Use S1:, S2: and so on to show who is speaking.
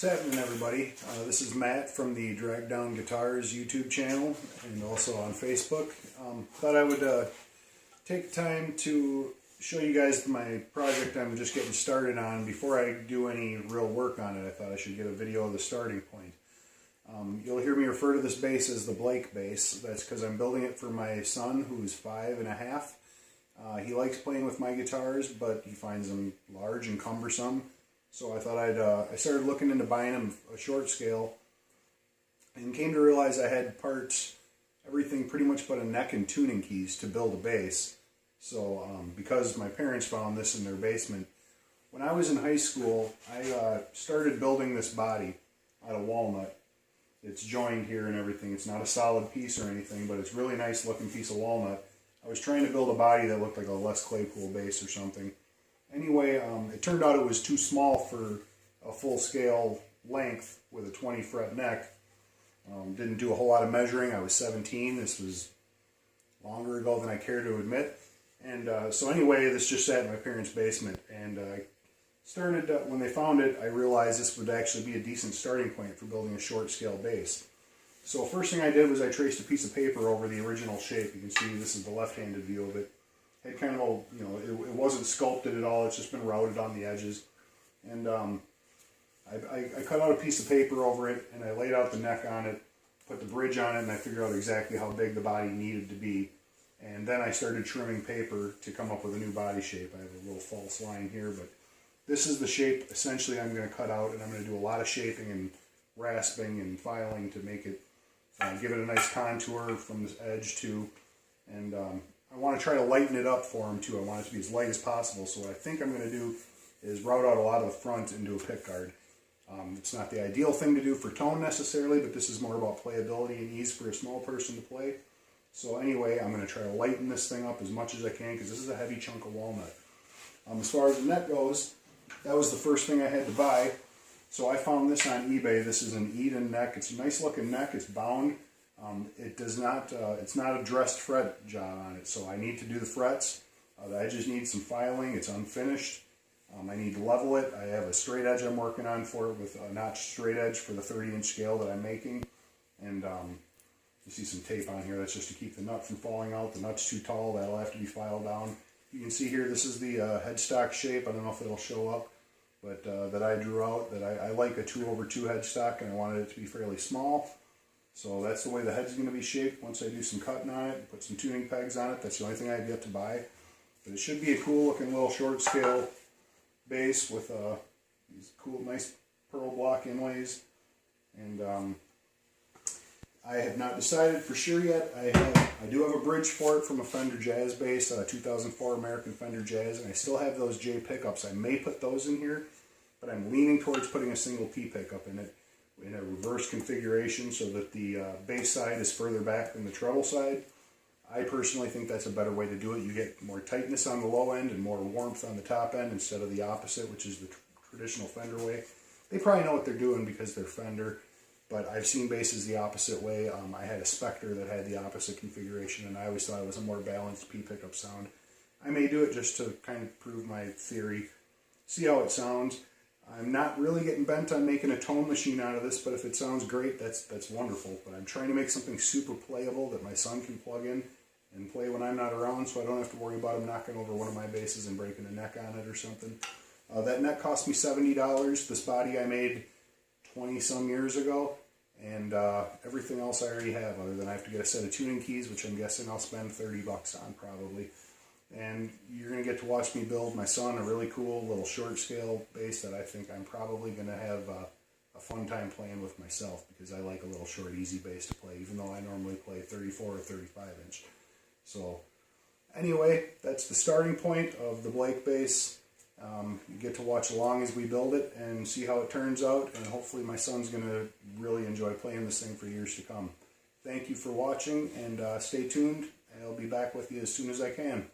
S1: happening, everybody? This is Matt from the Drag Down Guitars YouTube channel and also on Facebook. Thought I would take time to show you guys my project I'm just getting started on. Before I do any real work on it, I thought I should get a video of the starting point. You'll hear me refer to this bass as the Blake bass. That's because I'm building it for my son, who's 5.5. He likes playing with my guitars, but he finds them large and cumbersome. So I thought I started looking into buying him a short scale and came to realize I had parts, everything pretty much but a neck and tuning keys to build a bass. So because my parents found this in their basement, when I was in high school, I started building this body out of walnut. It's joined here and everything. It's not a solid piece or anything, but it's a really nice looking piece of walnut. I was trying to build a body that looked like a Les Claypool bass or something. Anyway, it turned out it was too small for a full-scale length with a 20-fret neck. Didn't do a whole lot of measuring. I was 17. This was longer ago than I care to admit. And so anyway, this just sat in my parents' basement. And I started, when they found it, I realized this would actually be a decent starting point for building a short-scale bass. So first thing I did was I traced a piece of paper over the original shape. You can see this is the left-handed view of it. It kind of, it wasn't sculpted at all. It's just been routed on the edges. And I cut out a piece of paper over it, and I laid out the neck on it, put the bridge on it, and I figured out exactly how big the body needed to be. And then I started trimming paper to come up with a new body shape. I have a little false line here, but this is the shape essentially I'm going to cut out, and I'm going to do a lot of shaping and rasping and filing to make it, give it a nice contour from this edge too. And I want to try to lighten it up for him too. I want it to be as light as possible. So what I think I'm going to do is route out a lot of the front into a pickguard. It's not the ideal thing to do for tone necessarily, but this is more about playability and ease for a small person to play. So anyway, I'm going to try to lighten this thing up as much as I can because this is a heavy chunk of walnut. As far as the neck goes, that was the first thing I had to buy. So I found this on eBay. This is an Eden neck. It's a nice looking neck. It's bound. It does not, it's not a dressed fret job on it, so I need to do the frets. The edges need some filing. It's unfinished. I need to level it. I have a straight edge I'm working on for it with a notched straight edge for the 30-inch scale that I'm making. And you see some tape on here. That's just to keep the nut from falling out. The nut's too tall. That'll have to be filed down. You can see here, this is the headstock shape. I don't know if it'll show up, but that I drew out. That I like a 2/2 headstock, and I wanted it to be fairly small. So that's the way the head's going to be shaped once I do some cutting on it, put some tuning pegs on it. That's the only thing I have yet to buy. But it should be a cool looking little short scale bass with these cool, nice pearl block inlays. And I have not decided for sure yet. I do have a bridge for it from a Fender Jazz bass, 2004 American Fender Jazz, and I still have those J pickups. I may put those in here, but I'm leaning towards putting a single P pickup in it, in a reverse configuration so that the bass side is further back than the treble side. I personally think that's a better way to do it. You get more tightness on the low end and more warmth on the top end instead of the opposite, which is the traditional Fender way. They probably know what they're doing because they're Fender, but I've seen basses the opposite way. I had a Spectre that had the opposite configuration, and I always thought it was a more balanced P pickup sound. I may do it just to kind of prove my theory, see how it sounds. I'm not really getting bent on making a tone machine out of this, but if it sounds great, that's wonderful. But I'm trying to make something super playable that my son can plug in and play when I'm not around, so I don't have to worry about him knocking over one of my basses and breaking a neck on it or something. That neck cost me $70. This body I made 20-some years ago, and everything else I already have, other than I have to get a set of tuning keys, which I'm guessing I'll spend $30 on probably. And you're going to get to watch me build my son a really cool little short scale bass that I think I'm probably going to have a fun time playing with myself, because I like a little short easy bass to play, even though I normally play 34 or 35 inch. So anyway, that's the starting point of the Blake bass. You get to watch along as we build it and see how it turns out, and hopefully my son's going to really enjoy playing this thing for years to come. Thank you for watching, and stay tuned. I'll be back with you as soon as I can.